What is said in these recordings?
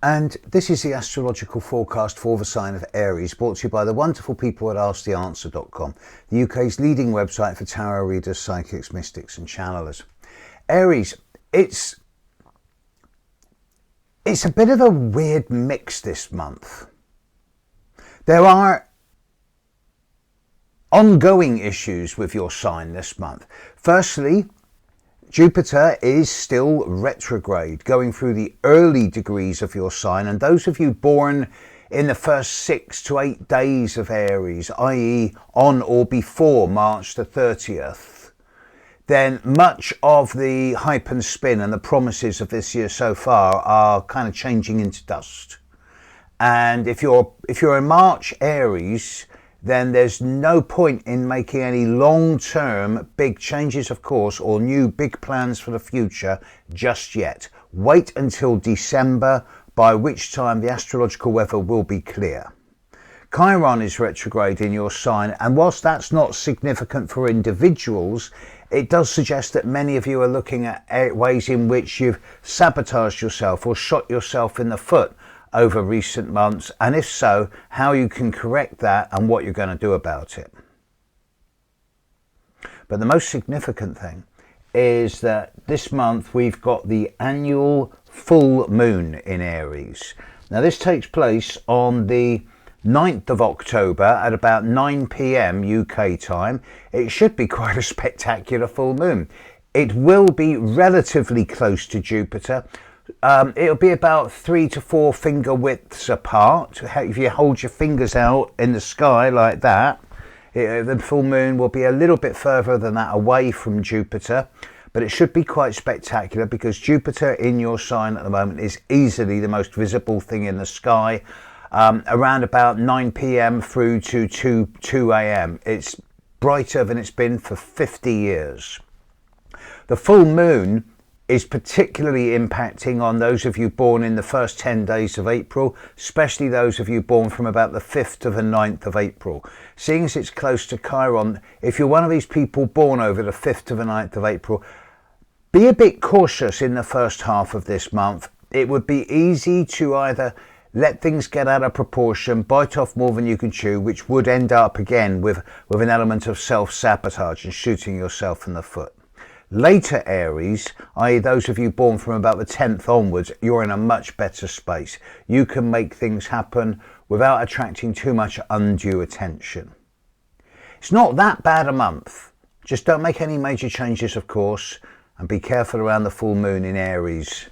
And this is the astrological forecast for the sign of Aries, brought to you by the wonderful people at AskTheAnswer.com, the UK's leading website for tarot readers, psychics, mystics and channelers. Aries, it's a bit of a weird mix this month. There are ongoing issues with your sign this month. Firstly, Jupiter is still retrograde, going through the early degrees of your sign, and those of you born in the first 6 to 8 days of Aries, i.e. on or before March the 30th, then much of the hype and spin and the promises of this year so far are kind of changing into dust. And if you're a March Aries, then there's no point in making any long-term big changes, of course, or new big plans for the future just yet. Wait until December, by which time the astrological weather will be clear. Chiron is retrograde in your sign, and whilst that's not significant for individuals, it does suggest that many of you are looking at ways in which you've sabotaged yourself or shot yourself in the foot over recent months, and if so, how you can correct that and what you're going to do about it. But the most significant thing is that this month we've got the annual full moon in Aries. Now this takes place on the 9th of October at about 9 p.m. UK time. It should be quite a spectacular full moon. It will be relatively close to Jupiter. It'll be about 3 to 4 finger widths apart. If you hold your fingers out in the sky like that, the full moon will be a little bit further than that away from Jupiter, but it should be quite spectacular because Jupiter in your sign at the moment is easily the most visible thing in the sky. Around about 9 p.m. through to 2 a.m. It's brighter than it's been for 50 years. The full moon is particularly impacting on those of you born in the first 10 days of April, especially those of you born from about the 5th to the 9th of April. Seeing as it's close to Chiron, if you're one of these people born over the 5th to the 9th of April, be a bit cautious in the first half of this month. It would be easy to either let things get out of proportion, bite off more than you can chew, which would end up again with an element of self-sabotage and shooting yourself in the foot. Later Aries, i.e. those of you born from about the 10th onwards, you're in a much better space. You can make things happen without attracting too much undue attention. It's not that bad a month. Just don't make any major changes, of course, and be careful around the full moon in Aries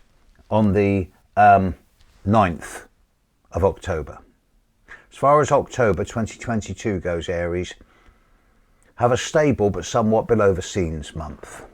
on the 9th of October. As far as October 2022 goes, Aries, have a stable but somewhat below the scenes month.